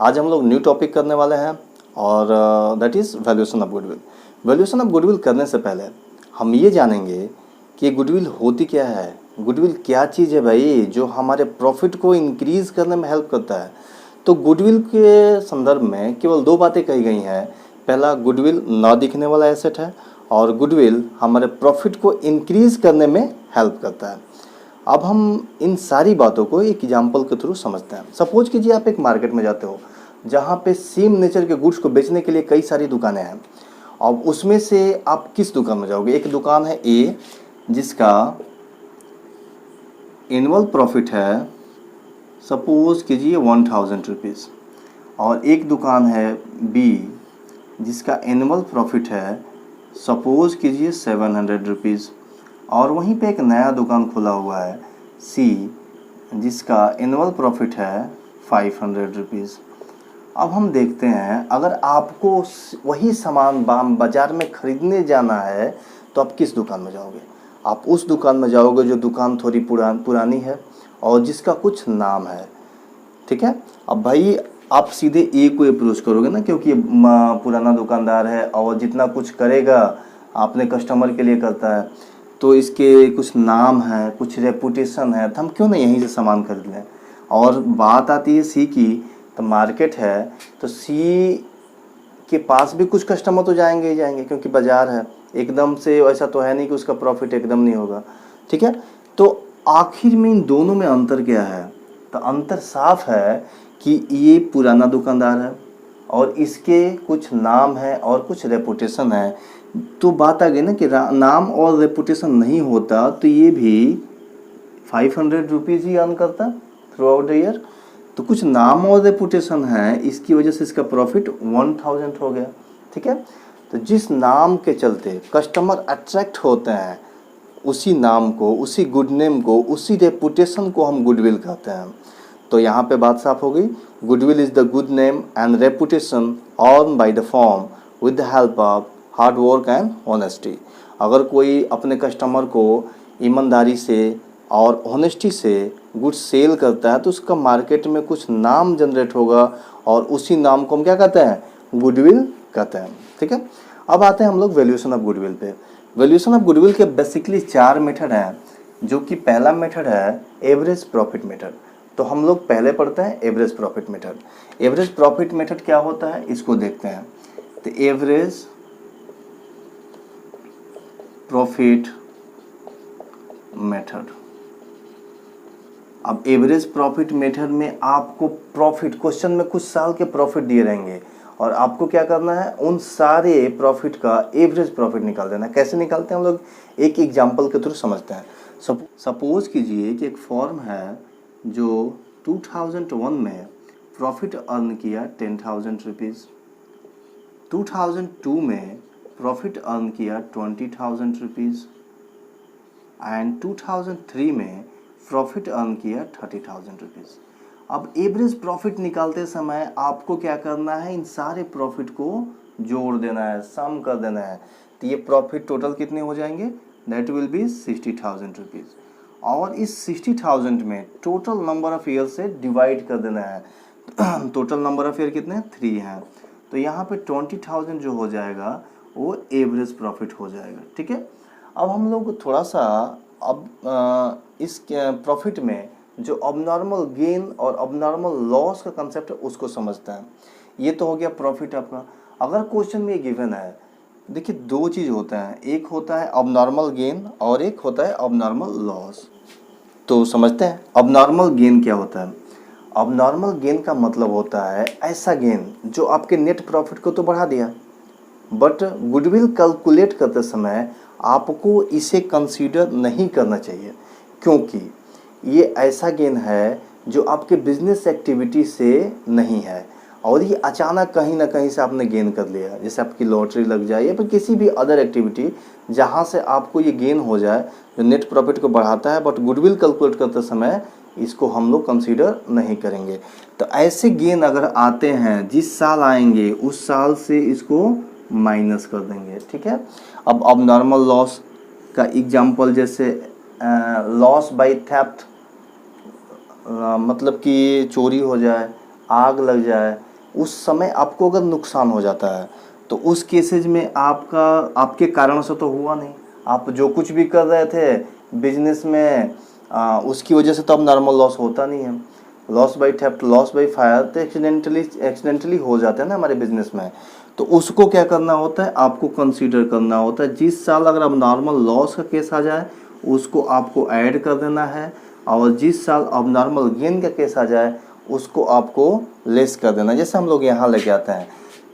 आज हम लोग न्यू टॉपिक करने वाले हैं और that is valuation of goodwill. Valuation of goodwill करने से पहले हम ये जानेंगे कि गुडविल होती क्या है। गुडविल क्या चीज़ है भाई जो हमारे प्रॉफिट को इंक्रीज़ करने में हेल्प करता है। तो गुडविल के संदर्भ में केवल दो बातें कही गई हैं। पहला, गुडविल ना दिखने वाला एसेट है और गुडविल हमारे प्रॉफिट को इंक्रीज़ करने में हेल्प करता है। अब हम इन सारी बातों को एक एग्जाम्पल के थ्रू समझते हैं। सपोज कीजिए आप एक मार्केट में जाते हो जहाँ पे सेम नेचर के गुड्स को बेचने के लिए कई सारी दुकानें हैं। अब उसमें से आप किस दुकान में जाओगे? एक दुकान है ए जिसका एनुअल प्रॉफिट है सपोज कीजिए 1000 रुपीज़, और एक दुकान है बी जिसका एनुअल प्रॉफिट है सपोज कीजिए 700 रुपीज़, और वहीं पे एक नया दुकान खुला हुआ है सी जिसका एनुअल प्रॉफिट है 500 रुपीज़। अब हम देखते हैं अगर आपको वही सामान बाज़ार में ख़रीदने जाना है तो आप किस दुकान में जाओगे? आप उस दुकान में जाओगे जो दुकान थोड़ी पुरानी है और जिसका कुछ नाम है, ठीक है। अब भाई आप सीधे ए को अप्रोच करोगे ना, क्योंकि ये पुराना दुकानदार है और जितना कुछ करेगा अपने कस्टमर के लिए करता है, तो इसके कुछ नाम है, कुछ रेपुटेशन है, तो हम क्यों ना यहीं से सामान खरीद लें। और बात आती है सी की, तो मार्केट है तो सी के पास भी कुछ कस्टमर तो जाएंगे ही जाएंगे, क्योंकि बाज़ार है, एकदम से ऐसा तो है नहीं कि उसका प्रॉफिट एकदम नहीं होगा, ठीक है। तो आखिर में इन दोनों में अंतर क्या है? तो अंतर साफ है कि ये पुराना दुकानदार है और इसके कुछ नाम है और कुछ रेपुटेशन है। तो बात आ गई ना कि नाम और रेपुटेशन नहीं होता तो ये भी 500 रुपीज़ ही अर्न करता थ्रू आउट द ईयर। तो कुछ नाम और रेपुटेशन है, इसकी वजह से इसका प्रॉफिट 1000 हो गया, ठीक है। तो जिस नाम के चलते कस्टमर अट्रैक्ट होते हैं, उसी नाम को, उसी गुड नेम को, उसी रेपुटेशन को हम गुडविल कहते हैं। तो यहाँ पे बात साफ हो गई। Goodwill is the good name and reputation earn by the firm with the help of hard work and honesty. अगर कोई अपने कस्टमर को ईमानदारी से और ऑनेस्टी से गुड्स सेल करता है तो उसका मार्केट में कुछ नाम जनरेट होगा और उसी नाम को हम क्या कहते हैं? गुडविल कहते हैं, ठीक है। अब आते हैं हम लोग वैल्यूएशन ऑफ गुडविल पे। वैल्यूएशन ऑफ गुडविल के बेसिकली 4 मेथड हैं, जो कि पहला मेथड है एवरेज प्रॉफिट मेथड। तो हम लोग पहले पढ़ते हैं average profit method. Average profit method क्या होता है इसको देखते हैं। तो एवरेज प्रॉफिट मेथड, अब एवरेज प्रॉफिट मेथड में आपको प्रॉफिट, क्वेश्चन में कुछ साल के प्रॉफिट दिए रहेंगे और आपको क्या करना है, उन सारे प्रॉफिट का एवरेज प्रॉफिट निकाल देना है। कैसे निकालते हैं हम लोग एक एग्जांपल के थ्रू समझते हैं। सपोज कीजिए कि एक फॉर्म है जो 2001 में प्रॉफिट अर्न किया 10,000 रुपीज़, 2002 में प्रॉफिट अर्न किया 20,000 रुपीज़ एंड 2003 में प्रॉफिट अर्न किया 30,000 रुपीज़। अब एवरेज प्रॉफिट निकालते समय आपको क्या करना है, इन सारे प्रॉफिट को जोड़ देना है, सम कर देना है। तो ये प्रॉफिट टोटल कितने हो जाएंगे? That will be 60,000 rupees. और इस 60,000 में टोटल नंबर ऑफ ईयर से डिवाइड कर देना है। टोटल नंबर ऑफ ईयर कितने? 3 हैं। तो यहाँ पे 20,000 जो हो जाएगा वो एवरेज प्रॉफिट हो जाएगा, ठीक है। अब हम लोग थोड़ा सा अब इस प्रॉफिट में जो अबनॉर्मल गेन और अबनॉर्मल लॉस का कंसेप्ट है उसको समझते हैं। ये तो हो गया प्रॉफिट आपका। अगर क्वेश्चन में ये गिवन है, देखिए दो चीज़ होता है, एक होता है अबनॉर्मल गेन और एक होता है अबनॉर्मल लॉस। तो समझते हैं अबनॉर्मल गेन क्या होता है। अबनॉर्मल गेन का मतलब होता है ऐसा गेन जो आपके नेट प्रॉफिट को तो बढ़ा दिया, बट गुडविल कैलकुलेट करते समय आपको इसे कंसीडर नहीं करना चाहिए, क्योंकि ये ऐसा गेन है जो आपके बिजनेस एक्टिविटी से नहीं है और ये अचानक कहीं ना कहीं से आपने गेन कर लिया, जैसे आपकी लॉटरी लग जाए या फिर किसी भी अदर एक्टिविटी जहाँ से आपको ये गेन हो जाए जो नेट प्रॉफिट को बढ़ाता है, बट गुडविल कैलकुलेट करते समय इसको हम लोग कंसीडर नहीं करेंगे। तो ऐसे गेन अगर आते हैं, जिस साल आएंगे उस साल से इसको माइनस कर देंगे, ठीक है। अब नॉर्मल लॉस का एग्जांपल जैसे लॉस बाय थेफ्ट, मतलब कि चोरी हो जाए, आग लग जाए उस समय आपको अगर नुकसान हो जाता है तो उस केसेज में आपके कारण से तो हुआ नहीं, आप जो कुछ भी कर रहे थे बिजनेस में उसकी वजह से तो अब नॉर्मल लॉस होता नहीं है। Loss by theft, loss by fire तो एक्सीडेंटली हो जाते हैं ना हमारे बिजनेस में। तो उसको क्या करना होता है, आपको कंसीडर करना होता है। जिस साल अगर अब नॉर्मल लॉस का केस आ जाए उसको आपको ऐड कर देना है, और जिस साल अब नॉर्मल गेन का केस आ जाए उसको आपको लेस कर देना। जैसे हम लोग यहाँ लेके आते हैं,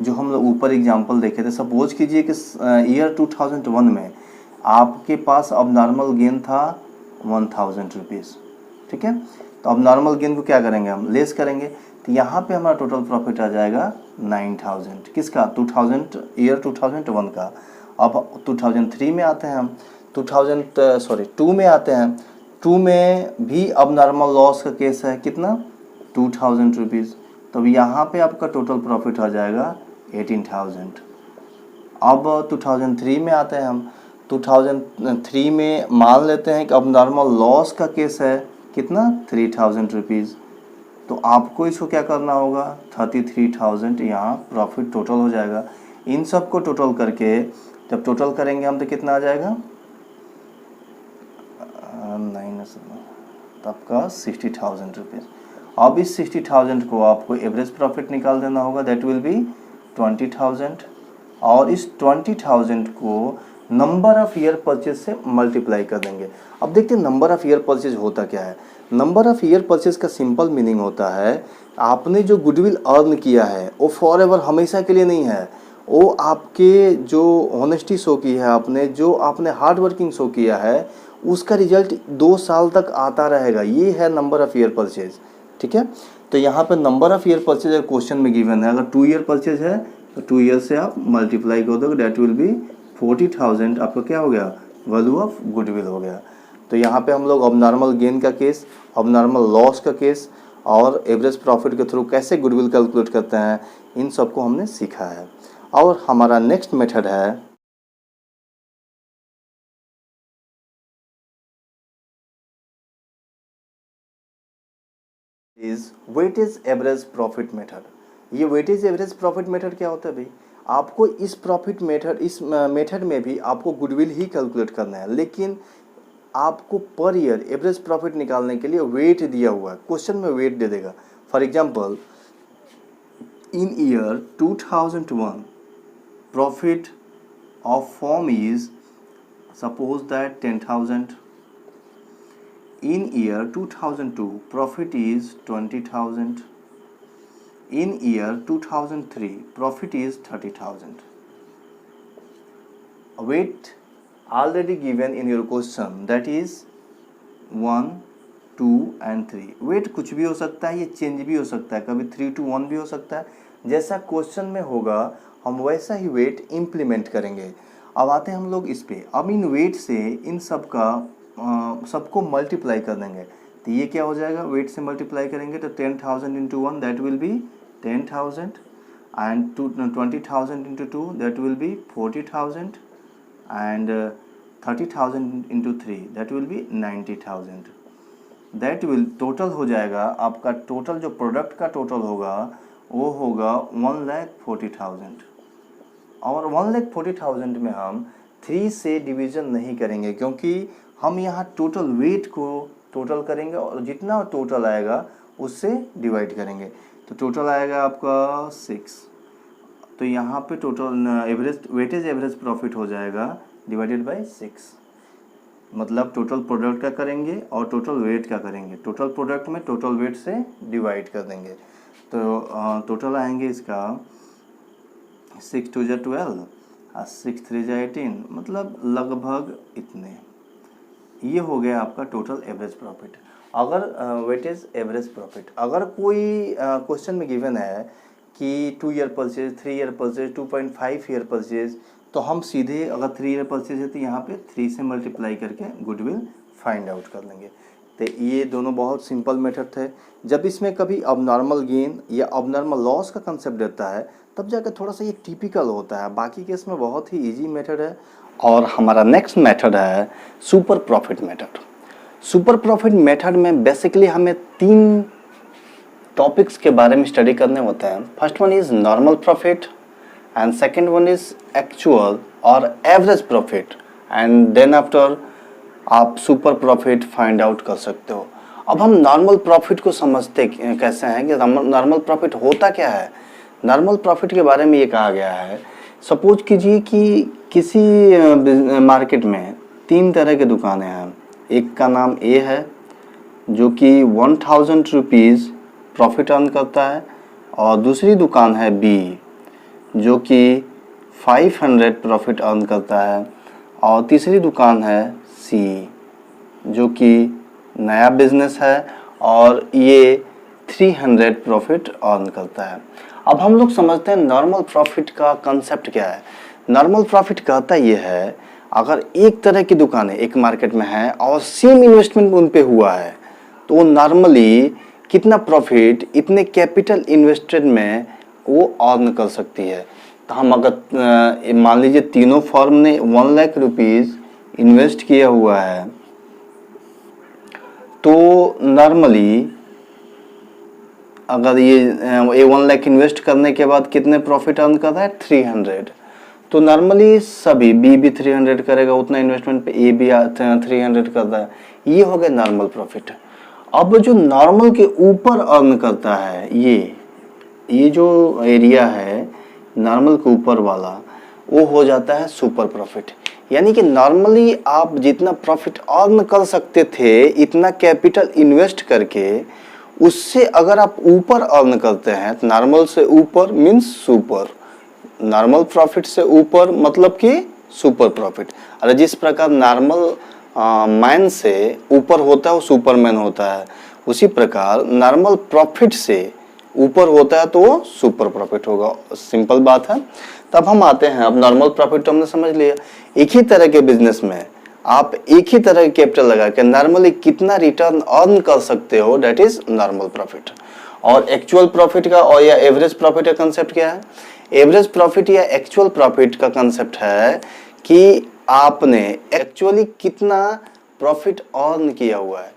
जो हम लोग ऊपर एग्जांपल देखे थे, सपोज कीजिए कि ईयर 2001 में आपके पास अब नॉर्मल गेन था 1000 रुपीज़, ठीक है। तो अब नॉर्मल गेन को क्या करेंगे, हम लेस करेंगे। तो यहाँ पे हमारा टोटल प्रॉफिट आ जाएगा 9000, किसका, 2000 ईयर 2001 का। अब 2003 में आते हैं हम, 2 में आते हैं। 2 में भी अब नॉर्मल लॉस का केस है, कितना, 2000 रुपीज़। तो यहाँ पे आपका टोटल प्रॉफिट आ जाएगा 18000। अब 2003 में आते हैं हम, 2003 में मान लेते हैं कि अब नॉर्मल लॉस का केस है, कितना, 3000 रुपीज़। तो आपको इसको क्या करना होगा, 33,000 यहाँ प्रॉफिट टोटल हो जाएगा। इन सब को टोटल करके जब टोटल करेंगे हम तो कितना आ जाएगा, 9 तो आपका 60,000 रुपीज़। अब इस 60,000 को आपको एवरेज प्रॉफिट निकाल देना होगा, दैट विल बी 20,000, और इस 20,000 को नंबर ऑफ ईयर परचेज से मल्टीप्लाई कर देंगे। अब देखते हैं नंबर ऑफ ईयर परचेज होता क्या है। नंबर ऑफ ईयर परचेज का सिंपल मीनिंग होता है, आपने जो गुडविल अर्न किया है वो फॉर एवर, हमेशा के लिए नहीं है। वो आपके जो ऑनेस्टी शो की है आपने, जो आपने हार्ड वर्किंग शो किया है, उसका रिजल्ट 2 साल तक आता रहेगा। ये है नंबर ऑफ ईयर परचेज, ठीक है। तो यहाँ पे नंबर ऑफ ईयर परचेज अगर क्वेश्चन में गिवन है, अगर 2 ईयर परचेज है तो 2 ईयर से आप मल्टीप्लाई कर दोगे, डेट विल बी 40,000। आपका क्या हो गया, वैल्यू ऑफ गुडविल हो गया। तो यहाँ पे हम लोग अब नॉर्मल गेन का केस, अब नॉर्मल लॉस का केस और एवरेज प्रॉफिट के थ्रू कैसे गुडविल कैलकुलेट करते हैं, इन सबको हमने सीखा है। और हमारा नेक्स्ट मेथड है is weightage average profit method. ये वेटेज एवरेज प्रॉफिट मेथड क्या होता है भाई, आपको इस प्रॉफिट मेथड, इस मेथड में भी आपको गुडविल ही कैलकुलेट करना है, लेकिन आपको पर ईयर एवरेज प्रॉफिट निकालने के लिए वेट दिया हुआ है, क्वेश्चन में वेट दे देगा। For example, in year 2001 profit of firm is suppose that 10,000। In year 2002, profit is 20,000. In year 2003, profit is 30,000. Weight already given in your question, that is 1, 2 and 3. weight कुछ भी हो सकता है, ये चेंज भी हो सकता है, कभी 3 to 1 भी हो सकता है। जैसा क्वेश्चन में होगा हम वैसा ही वेट इम्प्लीमेंट करेंगे। अब आते हैं हम लोग इस पे। अब इन वेट से इन सब का सबको मल्टीप्लाई कर देंगे। तो ये क्या हो जाएगा, वेट से मल्टीप्लाई करेंगे तो 10,000 into 1 that will be 10,000, and 20,000 into 2 that will be 40,000, and 30,000 into 3 that will be 90,000। That will total हो जाएगा आपका, टोटल जो प्रोडक्ट का टोटल होगा वो होगा 1,40,000। और 1,40,000 में हम 3 से डिवीज़न नहीं करेंगे, क्योंकि हम यहाँ टोटल वेट को टोटल करेंगे और जितना टोटल आएगा उससे डिवाइड करेंगे। तो टोटल आएगा आपका 6। तो यहाँ पे total average weightage average profit हो जाएगा डिवाइडेड बाय 6। मतलब टोटल प्रोडक्ट का करेंगे और टोटल वेट का करेंगे, टोटल प्रोडक्ट में टोटल वेट से डिवाइड कर देंगे। तो टोटल आएंगे इसका 6 2 जा 12 और 6 3 जा 18, मतलब लगभग इतने। ये हो गया आपका टोटल एवरेज प्रॉफिट। अगर वेटेज एवरेज प्रॉफिट, अगर कोई क्वेश्चन में गिवन है कि 2 year purchase, 3 year purchase, 2.5 year purchase, तो हम सीधे अगर 3 ईयर परचेज है तो यहाँ पे 3 से मल्टीप्लाई करके गुडविल फाइंड आउट कर लेंगे। तो ये दोनों बहुत सिंपल मेथड थे। जब इसमें कभी अबनॉर्मल गेन या अबनॉर्मल लॉस का कंसेप्ट देता है तब जाकर थोड़ा सा ये टिपिकल होता है, बाकी केस में बहुत ही इजी मेथड है। और हमारा नेक्स्ट मेथड है super profit method. Super profit method में बेसिकली हमें 3 टॉपिक्स के बारे में स्टडी करने होते हैं। First one is normal profit and second one is actual और average profit and then after आप सुपर प्रॉफिट फाइंड आउट कर सकते हो। अब हम नॉर्मल प्रॉफिट को समझते कैसे हैं कि नॉर्मल प्रॉफिट होता क्या है। नॉर्मल प्रॉफिट के बारे में ये कहा गया है, सपोज कीजिए कि किसी मार्केट में 3 तरह के दुकानें हैं। एक का नाम ए है जो कि 1000 रुपीज़ प्रॉफिट अर्न करता है, और दूसरी दुकान है बी जो कि 500 प्रॉफिट अर्न करता है, और तीसरी दुकान है सी जो कि नया बिजनेस है और ये 300 प्रॉफिट अर्न करता है। अब हम लोग समझते हैं नॉर्मल प्रॉफिट का कंसेप्ट क्या है। नॉर्मल प्रॉफिट कहता ये है, अगर एक तरह की दुकानें एक मार्केट में है और सेम इन्वेस्टमेंट उन पे हुआ है तो नॉर्मली कितना प्रॉफिट इतने कैपिटल इन्वेस्टेड में वो अर्न कर सकती है। तो हम अगर मान लीजिए तीनों फर्म ने 1 लाख रुपीज़ इन्वेस्ट किया हुआ है तो नॉर्मली अगर ये 1 लाख इन्वेस्ट करने के बाद कितने प्रॉफिट अर्न कर रहा है 300, तो नॉर्मली सभी बी भी 300 करेगा, उतना इन्वेस्टमेंट पे ए भी 300 कर रहा है। ये हो गया नॉर्मल प्रॉफिट। अब जो नॉर्मल के ऊपर अर्न करता है ये जो एरिया है नॉर्मल के ऊपर वाला, वो हो जाता है सुपर प्रॉफिट। यानी कि नॉर्मली आप जितना प्रॉफिट अर्न कर सकते थे इतना कैपिटल इन्वेस्ट करके, उससे अगर आप ऊपर अर्न करते हैं तो नॉर्मल से ऊपर मीन्स सुपर, नॉर्मल प्रॉफिट से ऊपर मतलब कि सुपर प्रॉफिट। अरे जिस प्रकार नॉर्मल मैन से ऊपर होता है वो सुपरमैन होता है, उसी प्रकार नॉर्मल प्रॉफिट से ऊपर होता है तो वो सुपर प्रॉफिट होगा। सिंपल बात है। तब हम आते हैं, अब नॉर्मल प्रॉफिट तो हमने समझ लिया। एक ही तरह के बिजनेस में आप एक ही तरह की कैपिटल लगा के नॉर्मली कितना रिटर्न अर्न कर सकते हो, दैट इज नॉर्मल प्रॉफिट। और एक्चुअल प्रॉफिट का और या एवरेज प्रॉफिट का कंसेप्ट क्या है। एवरेज प्रॉफिट या एक्चुअल प्रॉफिट का कंसेप्ट है कि आपने एक्चुअली कितना प्रॉफिट अर्न किया हुआ है।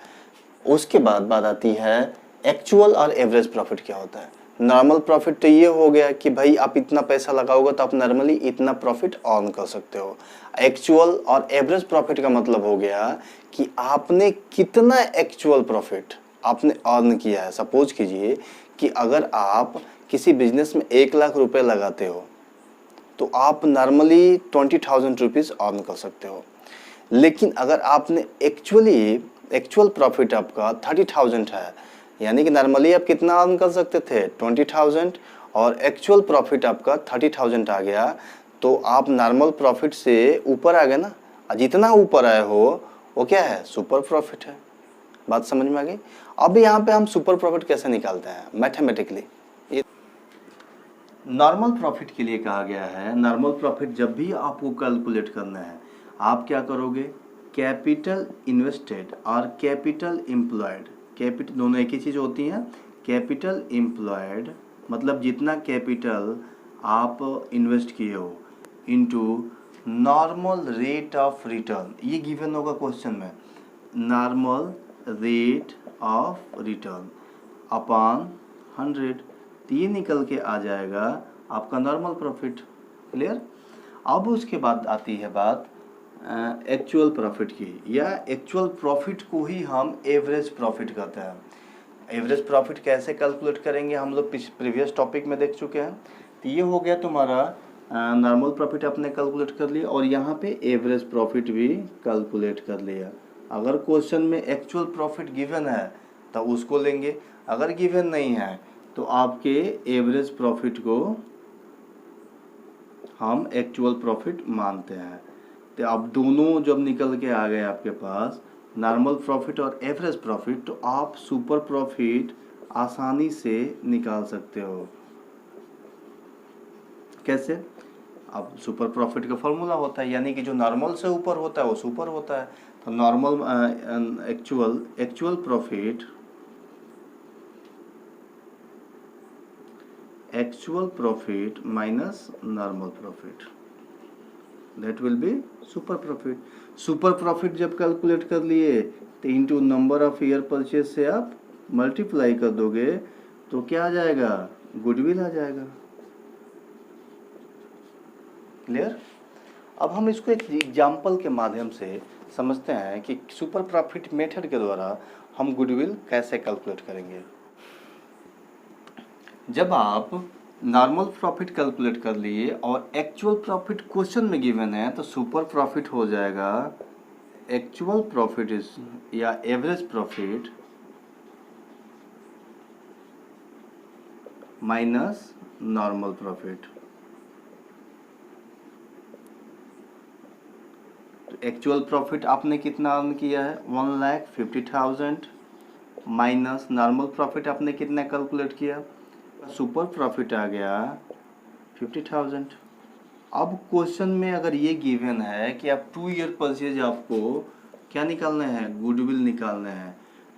उसके बाद बात आती है एक्चुअल और एवरेज प्रॉफिट क्या होता है। नॉर्मल प्रॉफिट तो ये हो गया कि भाई आप इतना पैसा लगाओगे तो आप नॉर्मली इतना प्रॉफिट अर्न कर सकते हो। एक्चुअल और एवरेज प्रॉफिट का मतलब हो गया कि आपने कितना एक्चुअल प्रॉफिट आपने अर्न किया है। सपोज कीजिए कि अगर आप किसी बिजनेस में 1 लाख रुपए लगाते हो तो आप नॉर्मली 20,000 रुपीज़ अर्न कर सकते हो। लेकिन अगर आपने एक्चुअल प्रॉफिट आपका 30,000 है, यानी कि नॉर्मली आप कितना अर्न कर सकते थे 20,000 और एक्चुअल प्रॉफिट आपका 30,000 आ गया, तो आप नॉर्मल प्रॉफिट से ऊपर आ गए ना। जितना ऊपर आए हो वो क्या है, सुपर प्रॉफिट है। बात समझ में आ गई। अब यहाँ पे हम सुपर प्रॉफिट कैसे निकालते हैं मैथमेटिकली। नॉर्मल प्रॉफिट के लिए कहा गया है, नॉर्मल प्रॉफिट जब भी आपको कैलकुलेट करना है आप क्या करोगे, कैपिटल इन्वेस्टेड और कैपिटल एम्प्लॉयड, कैपिटल दोनों एक ही चीज़ होती हैं। कैपिटल एम्प्लॉयड मतलब जितना कैपिटल आप इन्वेस्ट किए हो into normal rate of return, ये गिवन होगा क्वेश्चन में, normal rate of return upon 100, तो ये निकल के आ जाएगा आपका नॉर्मल प्रॉफिट। क्लियर। अब उसके बाद आती है बात एक्चुअल प्रॉफिट की, या एक्चुअल प्रॉफिट को ही हम एवरेज प्रॉफिट कहते हैं। एवरेज प्रॉफिट कैसे कैलकुलेट करेंगे हम लोग प्रीवियस टॉपिक में देख चुके हैं। तो ये हो गया तुम्हारा नॉर्मल प्रॉफिट आपने कैलकुलेट कर लिया, और यहाँ पे एवरेज प्रॉफिट भी कैलकुलेट कर लिया। अगर क्वेश्चन में एक्चुअल प्रॉफिट गिवन है तो उसको लेंगे, अगर गिवन नहीं है तो आपके एवरेज प्रॉफिट को हम एक्चुअल प्रॉफिट मानते हैं। तो अब दोनों जब निकल के आ गए आपके पास नॉर्मल प्रॉफिट और एवरेज प्रॉफिट, तो आप सुपर प्रॉफिट आसानी से निकाल सकते हो। कैसे? अब सुपर प्रॉफिट का फॉर्मूला होता है, यानी कि जो नॉर्मल से ऊपर होता है वो सुपर होता है। तो normal actual profit minus normal profit, that will be super profit. Super profit जब कैलकुलेट कर लिए तो into number of year purchase से आप मल्टीप्लाई कर दोगे तो क्या आ जाएगा, गुडविल आ जाएगा। क्लियर। अब हम इसको एक एग्जाम्पल के माध्यम से समझते हैं कि सुपर प्रॉफिट मेथड के द्वारा हम गुडविल कैसे कैलकुलेट करेंगे। जब आप नॉर्मल प्रॉफिट कैलकुलेट कर लिए और एक्चुअल प्रॉफिट क्वेश्चन में गिवन है तो सुपर प्रॉफिट हो जाएगा एक्चुअल प्रॉफिट इज या average profit minus normal profit. तो एक्चुअल प्रॉफिट आपने कितना अर्न किया है, 1,50,000 माइनस नॉर्मल प्रॉफिट आपने कितना कैलकुलेट किया, सुपर प्रॉफिट आ गया 50,000। अब क्वेश्चन में अगर ये गिवन है कि आप 2 ईयर परचेज आपको क्या निकालना है, गुडविल निकालना है,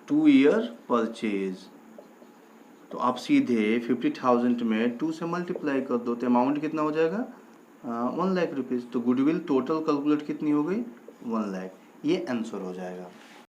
2 ईयर परचेज। तो आप सीधे 50,000 में 2 से मल्टीप्लाई कर दो तो अमाउंट कितना हो जाएगा, 1 लाख रुपीज़। तो गुडविल टोटल कैलकुलेट कितनी हो गई, 1 लाख। ये आंसर हो जाएगा।